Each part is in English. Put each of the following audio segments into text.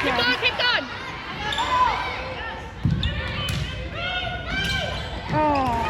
Keep going, keep going. Oh.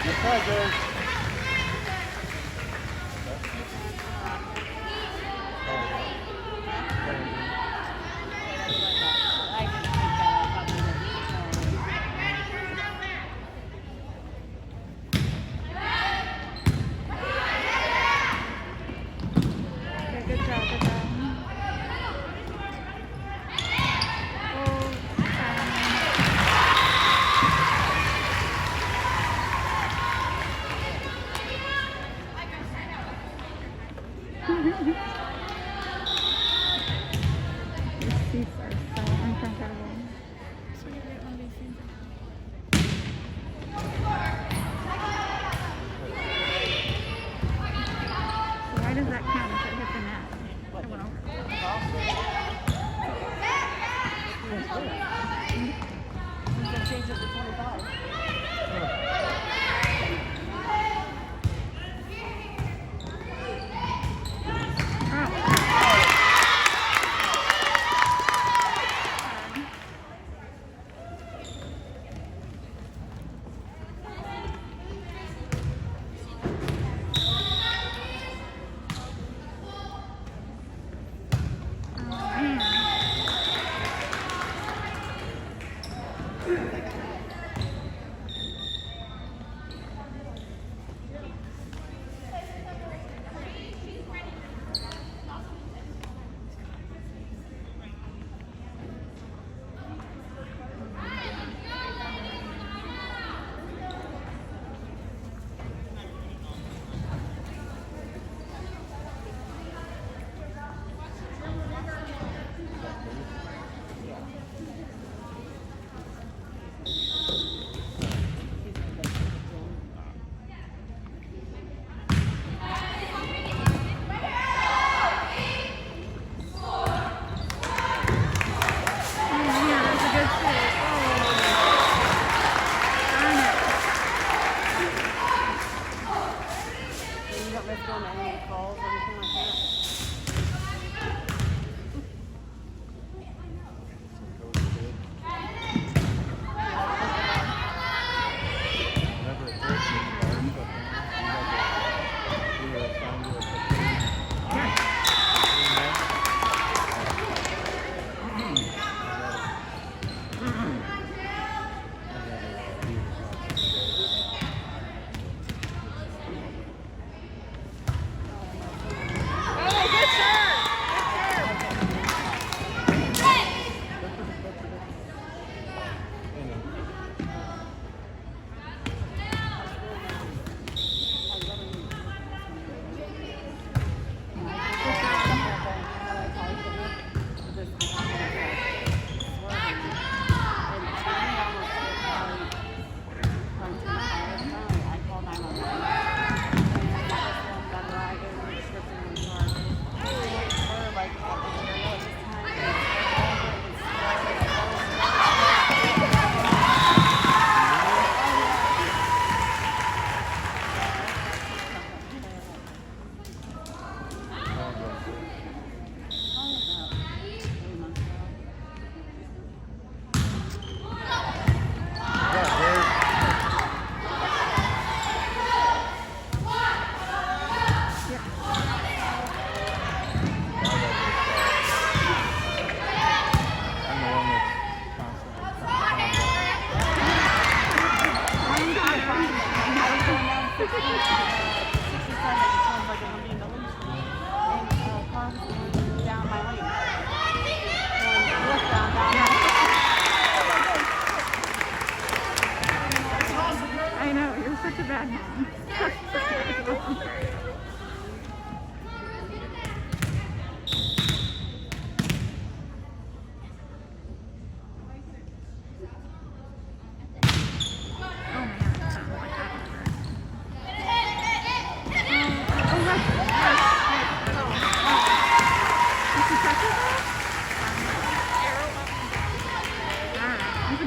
Good job, good job. These seats are so uncomfortable. Why does that count if it hit the net? It went over. Change it to 25.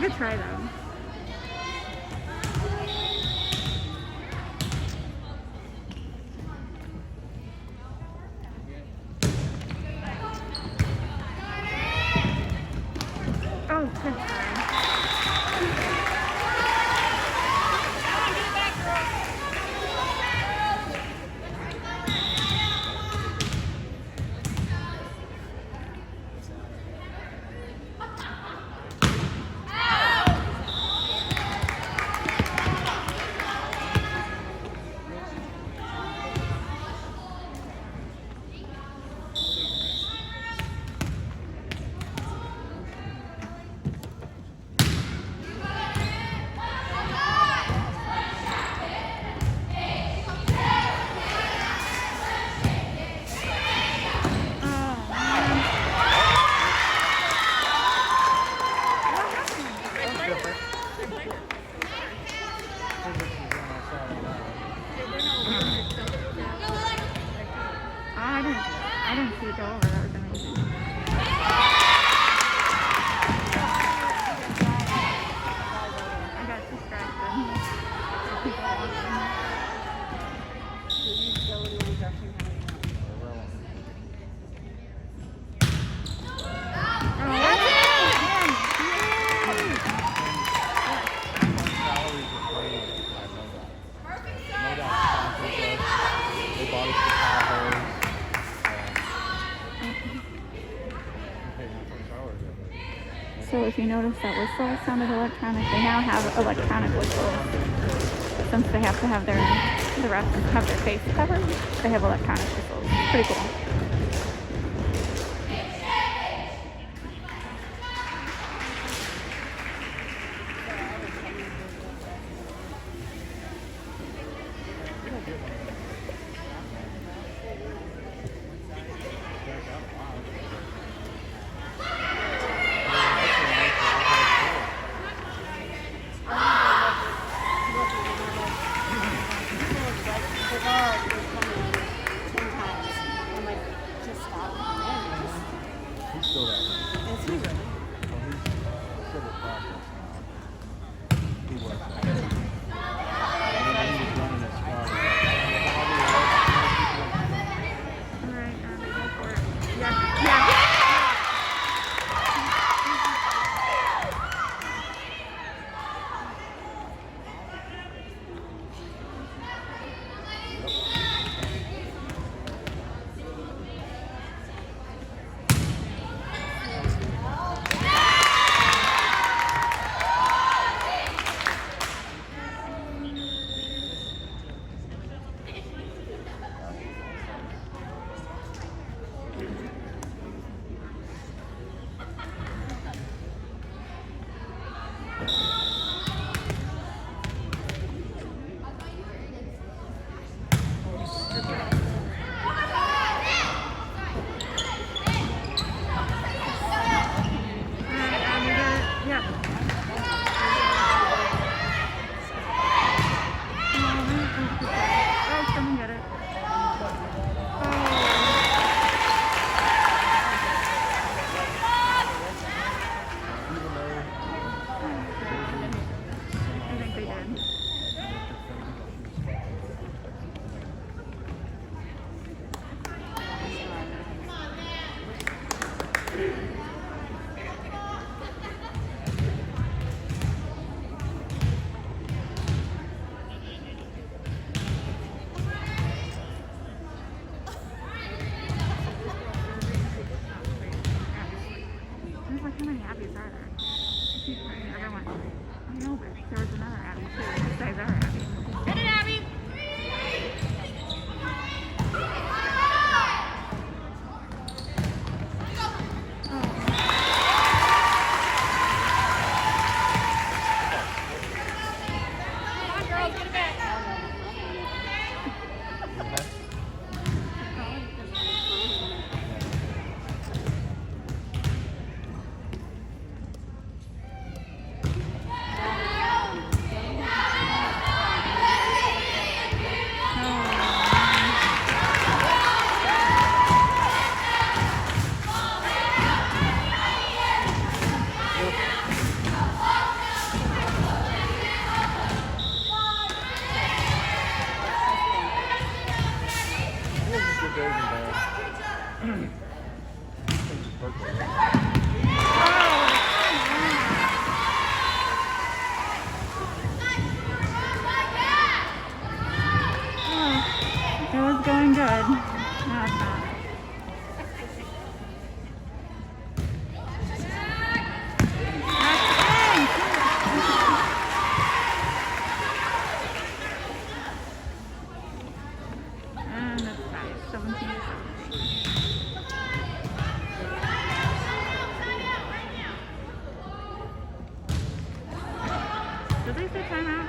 could try though. Oh, good try. I didn't see it go over. That was amazing. I got distracted. So if you notice that whistle sounded electronic, they now have electronic whistles. Since they have to have the refs have their face covered, they have electronic whistles. Pretty cool. a timeout.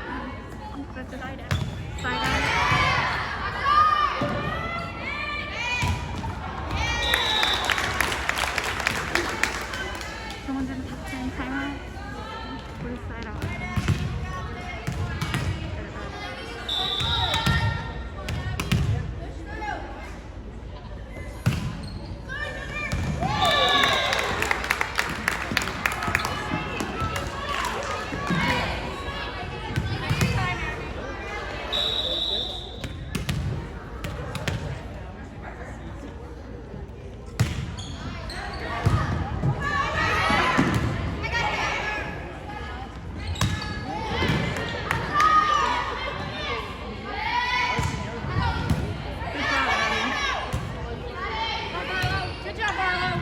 That's a Side out. side out. Someone didn't put the timeout. What is side out? Good job, Barlow.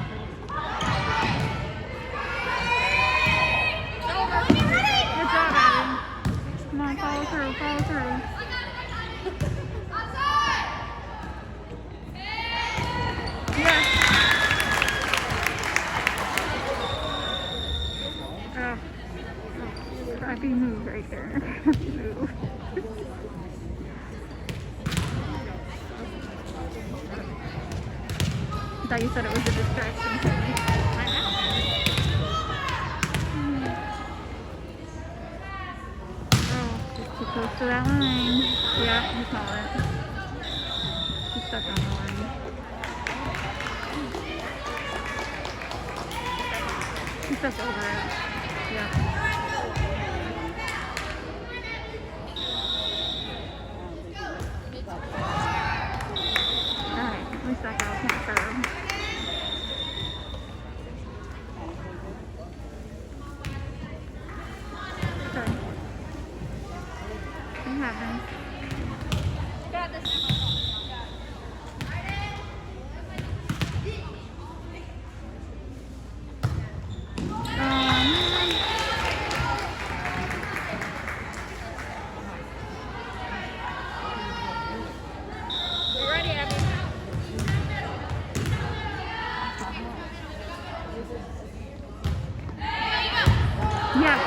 Good job, Adam. Come on, follow through, follow through. Yes. Oh, crappy move right there. Crappy move. I thought you said it was a distraction. Oh, just too close to that line. Yeah, you saw it. He's stuck on the line. He stepped over it. Yeah. Alright, at least that guy can't serve. Okay. It happens. Got this. You ready, Abby? Yeah.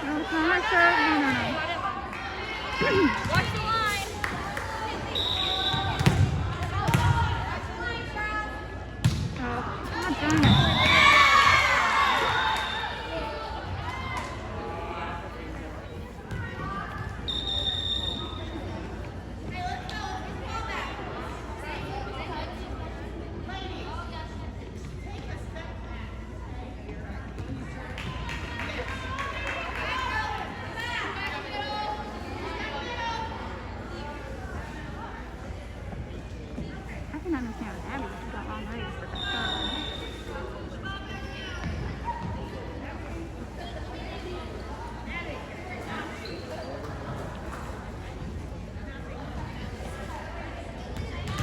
No, it's not my serve. No. Watch the line. Oh, not doing it. I can understand what Abby's got long legs, but that's hard.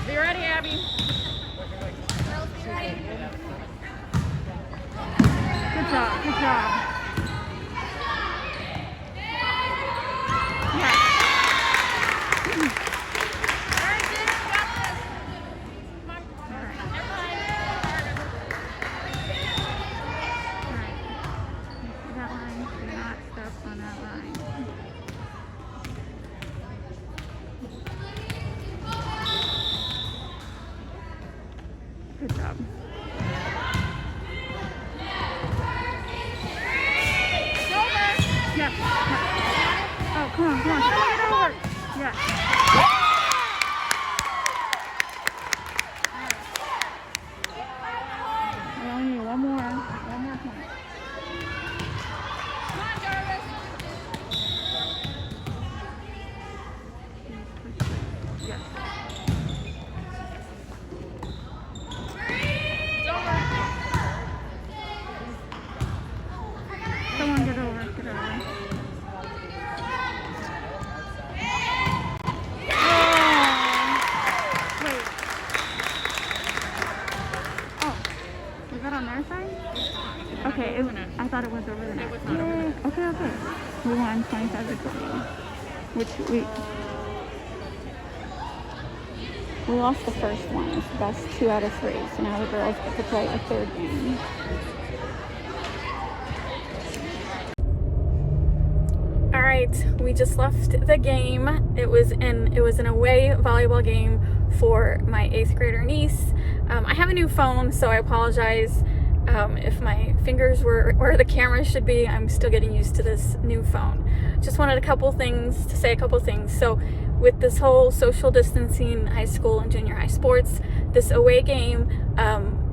Be ready, Abby. Good job, good job. Yeah. That line, do not step on that line. Good job. Yeah. Oh, come on, come on. Get over. Yeah. We only need one more point. Come on, Jarvis. Yes. It's over. Someone get over, get over. Oh, wait. Oh, is that on their side? Okay, I thought it was over there. It was not over Yay. Okay, okay. We won 25 to 20. which we lost the first one. It's best 2 out of 3. So now the girls get to play a third game. All right, we just left the game. It was an away volleyball game for my 8th grader niece. I have a new phone, so I apologize if my fingers were where the camera should be. I'm still getting used to this new phone. Just wanted to say a couple things. So with this whole social distancing, high school and junior high sports, this away game,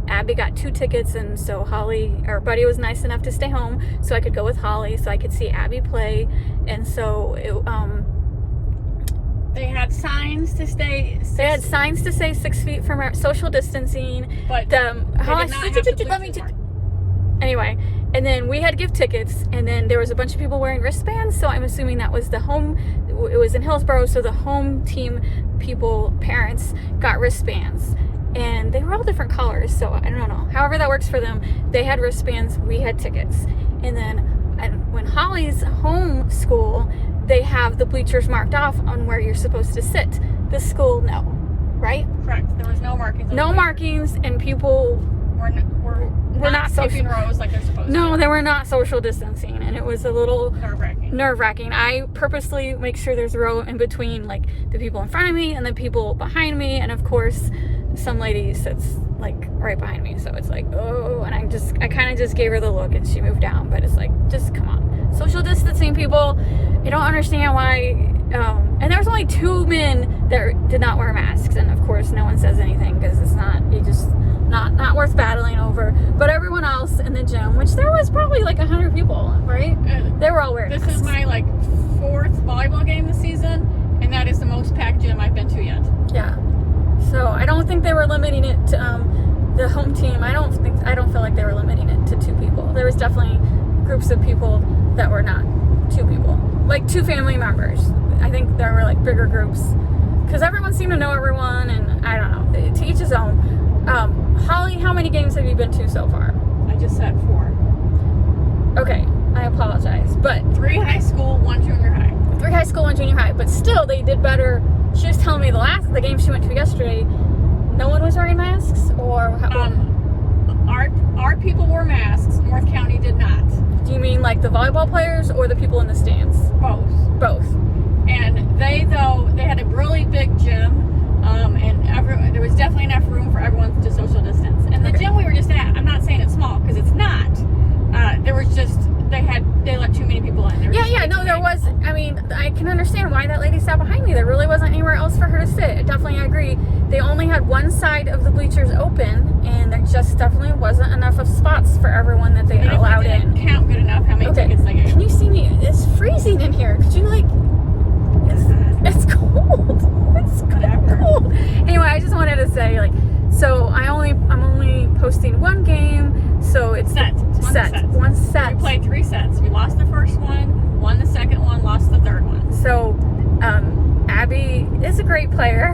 Abby got 2 tickets, and so Buddy was nice enough to stay home so I could go with Holly so I could see Abby play. And so They had signs to stay. They had signs to say 6 feet from our social distancing. But Anyway, and then we had to give tickets, and then there was a bunch of people wearing wristbands, so I'm assuming that was the home. It was in Hillsborough, so the home team parents got wristbands, and they were all different colors, so I don't know. However that works for them, they had wristbands, we had tickets. And then when Holly's home school, they have the bleachers marked off on where you're supposed to sit. This school, no, right? Correct. There was no markings. No markings, and people were not skipping rows like they're supposed to. No, they were not social distancing, and it was a little nerve-wracking. I purposely make sure there's a row in between, like the people in front of me and the people behind me, and of course some lady sits like right behind me, so it's like, oh, and I kind of just gave her the look and she moved down, but it's like, just come on, social distancing, people. I don't understand why. And there was only 2 men that did not wear masks, and of course no one says anything because it's not worth battling over. But everyone else in the gym, which there was probably like 100 people, right? They were all wearing masks. This is my 4th volleyball game this season, and that is the most packed gym I've been to yet. Yeah. So I don't think they were limiting it to the home team. I don't feel like they were limiting it to 2 people. There was definitely groups of people that were not 2 people, like 2 family members. I think there were like bigger groups because everyone seemed to know everyone, and I don't know, to each his own. Holly, how many games have you been to so far? I just said 4. Okay, I apologize, but 3 high school, 1 junior high. 3 high school, 1 junior high, but still they did better. She was telling me the game she went to yesterday, no one was wearing masks, or our people wore masks. North County did not. Do you mean like the volleyball players or the people in the stands? Both. And they had a really big gym, and there was definitely enough room for everyone to social distance. And the gym we were just at, I'm not saying it's small because it's not. There was just they let too many people in. There was. I mean, I can understand why that lady sat behind me. There really wasn't anywhere else for her to sit. Definitely, I agree. They only had one side of the bleachers open, and there just definitely wasn't enough of spots for everyone that they allowed in. Count good enough how many tickets they gave. Can you see me? It's freezing in here. Could you It's cold. It's cold. Anyway, I just wanted to say so I'm only posting 1 game, so it's one set. We played 3 sets. We lost the first one, won the second one, lost the third one. So Abby is a great player,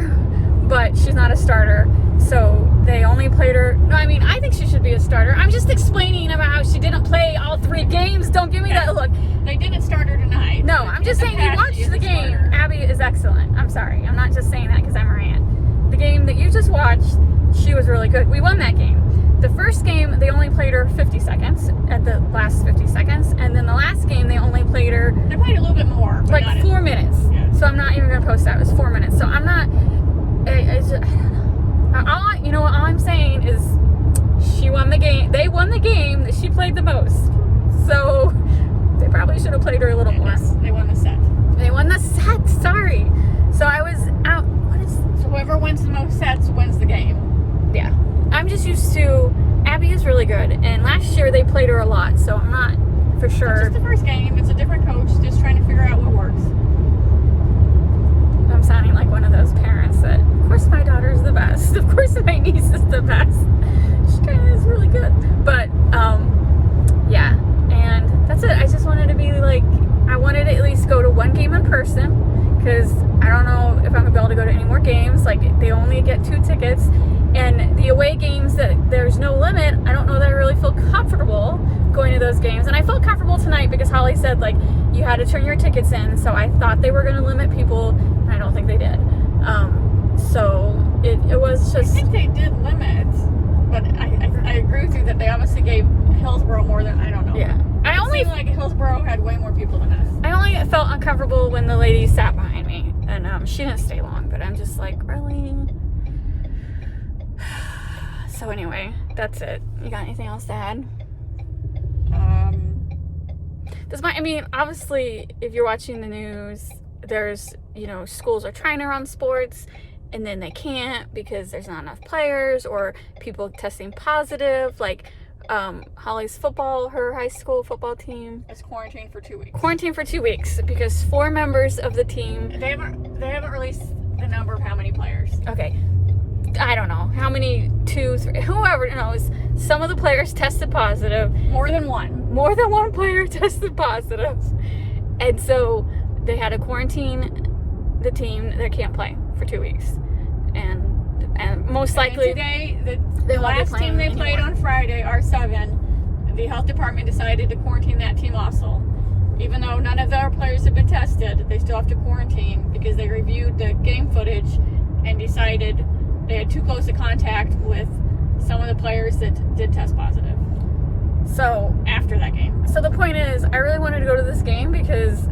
but she's not a starter. So they only played her. No, I mean, I think she should be a starter. I'm just explaining about how she didn't play all 3 games. Don't give me that look. They didn't start her tonight. No, I'm just saying you watched the game. Abby is excellent. I'm sorry. I'm not just saying that because I'm a rant. The game that you just watched, she was really good. We won that game. The first game, they only played her 50 seconds at the last 50 seconds. And then the last game, they only played her... They played a little bit more. Like 4 minutes. Yeah. So I'm not even going to post that. It was 4 minutes. So I'm not... All I'm saying is she won the game. They won the game that she played the most. So they probably should have played her a little more. They won the set. They won the set. Sorry. So I was out. So whoever wins the most sets wins the game. Yeah. I'm just used to... Abby is really good. And last year they played her a lot. So I'm not for sure. It's just the first game. It's a different coach. Just trying to figure out what works. I'm sounding like one of those parents that, of course my daughter's the best. Of course my niece is the best. She kind of is really good. But, yeah. And that's it. I just wanted to be I wanted to at least go to 1 game in person because I don't know if I'm going to be able to go to any more games. They only get 2 tickets. And the away games that there's no limit, I don't know that I really feel comfortable going to those games. And I felt comfortable tonight because Holly said, like, you had to turn your tickets in. So I thought they were going to limit people, and I don't think they did. So it was just... I think they did limit, but I agree with you that they obviously gave Hillsborough more than, I don't know. Yeah. It seemed like Hillsborough had way more people than us. I only felt uncomfortable when the lady sat behind me, and she didn't stay long, but I'm just like, really? So anyway, that's it. You got anything else to add? Obviously, if you're watching the news, there's, schools are trying to run sports, and then they can't because there's not enough players, or people testing positive, like Holly's her high school football team is quarantined for 2 weeks. Quarantined for 2 weeks because 4 members of the team... They haven't released the number of how many players. Okay. I don't know. How many? 2, 3, whoever knows. Some of the players tested positive. More than one. More than one player tested positive. And so they had to quarantine the team that can't play for 2 weeks. And most likely... And today, the last team they played on Friday, R7, the health department decided to quarantine that team also. Even though none of their players have been tested, they still have to quarantine because they reviewed the game footage and decided they had too close a contact with some of the players that did test positive. So after that game. So the point is, I really wanted to go to this game because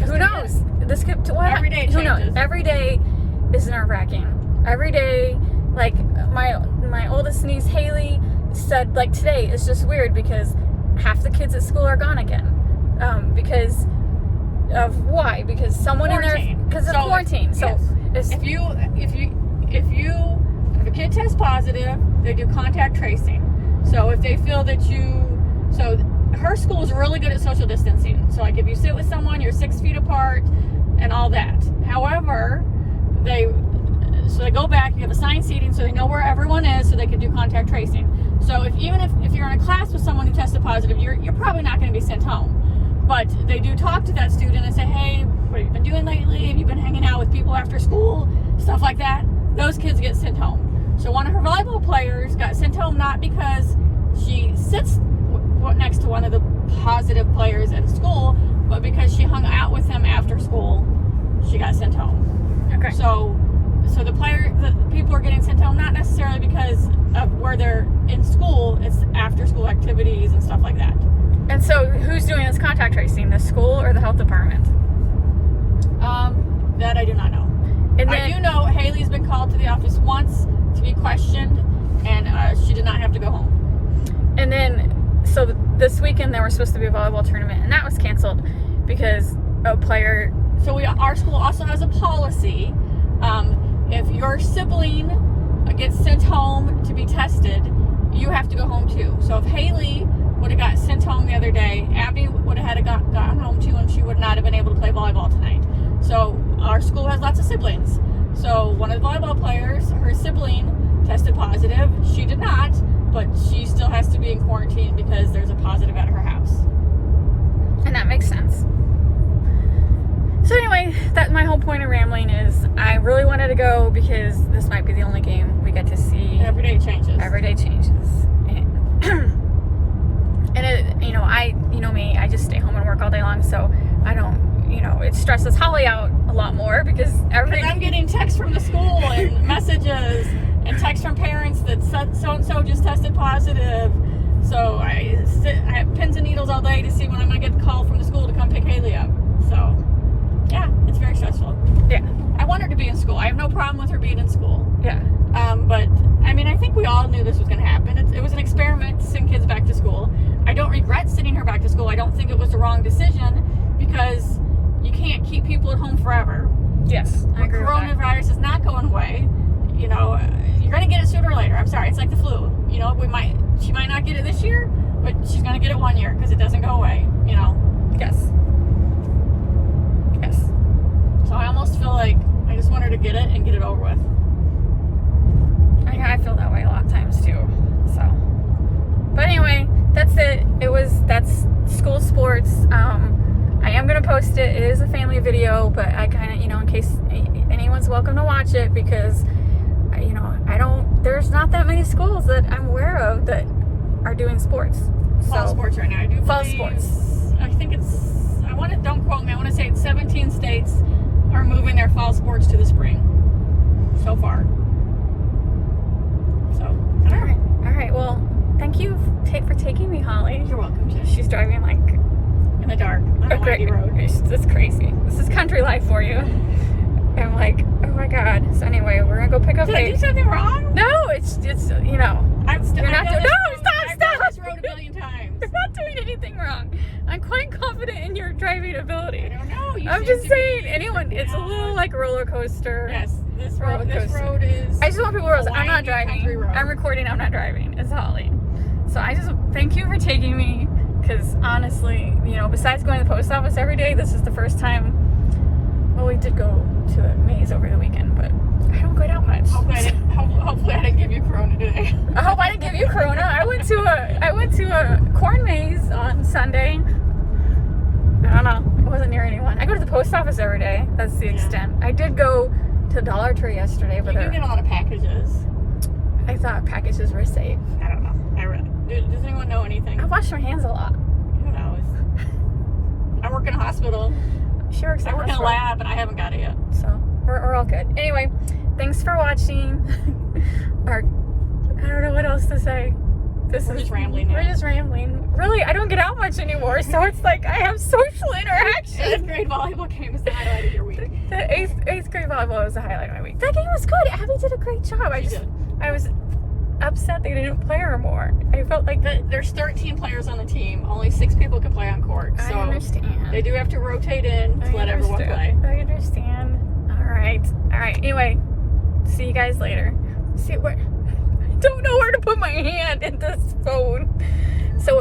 who knows? This could every day changes. Who knows? Every day is nerve-wracking. Every day, like my oldest niece Haley said, like today it's just weird because half the kids at school are gone again. Because of why? Because someone quarantine. In there because of quarantine. So yes. If a kid tests positive, they do contact tracing. So if they feel that her school is really good at social distancing. So like if you sit with someone, you're 6 feet apart and all that. However, they go back, you have assigned seating so they know where everyone is so they can do contact tracing. So if you're in a class with someone who tested positive, you're probably not going to be sent home. But they do talk to that student and say, hey, what have you been doing lately? Have you been hanging out with people after school? Stuff like that. Those kids get sent home. So one of her volleyball players got sent home not because she sits next to one of the positive players in school, but because she hung out with him after school, she got sent home. Okay. So the people are getting sent home not necessarily because of where they're in school, it's after school activities and stuff like that. And so who's doing this contact tracing, the school or the health department? That I do not know. And I do know Haley's been called to the office once to be questioned, and she did not have to go home. And then, so this weekend there was supposed to be a volleyball tournament, and that was canceled because a player... So our school also has a policy. If your sibling gets sent home to be tested, you have to go home too. So if Haley would have got sent home the other day, Abby would have had gotten home too, and she would not have been able to play volleyball tonight. So our school has lots of siblings. So one of the volleyball players, her sibling tested positive. She did not, but she still has to be in quarantine because there's a positive at her house. And that makes sense. So anyway, that's my whole point of rambling is I really wanted to go because this might be the only game we get to see. Every day changes. Every day changes. And it, me, I just stay home and work all day long, so I don't, it stresses Holly out a lot more because I'm getting texts from the school and messages and texts from parents that so-and-so just tested positive. So I have pins and needles all day to see when I'm going to get the call from the school to come pick Haley up. So, yeah, it's very stressful. Yeah. I want her to be in school. I have no problem with her being in school. Yeah. But, I think we all knew this was going to happen. It was an experiment to send kids back to school. I don't regret sending her back to school. I don't think it was the wrong decision because you can't keep people at home forever. Yes, I agree with that. Coronavirus is not going away. You're going to get it sooner or later. I'm sorry, it's like the flu. She might not get it this year, but she's going to get it 1 year because it doesn't go away, Yes. Yes. So I almost feel like I just want her to get it and get it over with. I feel that way a lot of times too. So, but anyway, that's it. That's school sports. I am going to post it. It is a family video, but I kind of, in case anyone's welcome to watch it because you know, there's not that many schools that I'm aware of that are doing sports. Fall sports right now. I do fall believe- sports. I think don't quote me, I want to say it's 17 states are moving their fall sports to the spring so far. So, I don't know. All right. Well, thank you for taking me, Holly. You're welcome, Jen. She's driving like In the dark on a windy road. It's crazy. This is country life for you. I'm like, oh my God. So anyway, we're gonna go pick up. Did I do something wrong? No, it's you know. You're not doing. No, stop. I've done this road a billion times. You're not doing anything wrong. I'm quite confident in your driving ability. I don't know. I'm just saying, it's a little like a roller coaster. Yes, this Roller road coaster. is. I just want people to realize I'm not windy country driving. road. I'm recording. I'm not driving. It's Holly. So I just thank you for taking me, because honestly, you know, besides going to the post office every day, this is the first time. Well, we did go to a maze over the weekend, but I don't go out much. Hopefully I didn't give you corona today. I hope I didn't give you corona. I went to a corn maze on Sunday. I don't know. It wasn't near anyone. I go to the post office every day. That's the extent. I did go to Dollar Tree yesterday, but You do get a lot of packages. I thought packages were safe. I don't know. Does anyone know anything? I wash my hands a lot. Who knows? I work in a hospital. She works I work in a lab, and I haven't got it yet. So we're all good. Anyway, thanks for watching. I don't know what else to say. We're just rambling now. We're just rambling. Really, I don't get out much anymore, so it's like I have social interaction. 8th grade volleyball game is the highlight of your week. The eighth grade volleyball was the highlight of my week. That game was good. Abby did a great job. I was upset they didn't play her more. I felt like There's 13 players on the team. Only 6 people can play on court. So I understand. they do have to rotate in to let everyone play. I understand. All right. Anyway, see you guys later. See where. I don't know where to put my hand in this phone. So,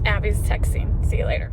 Abby's texting. See you later.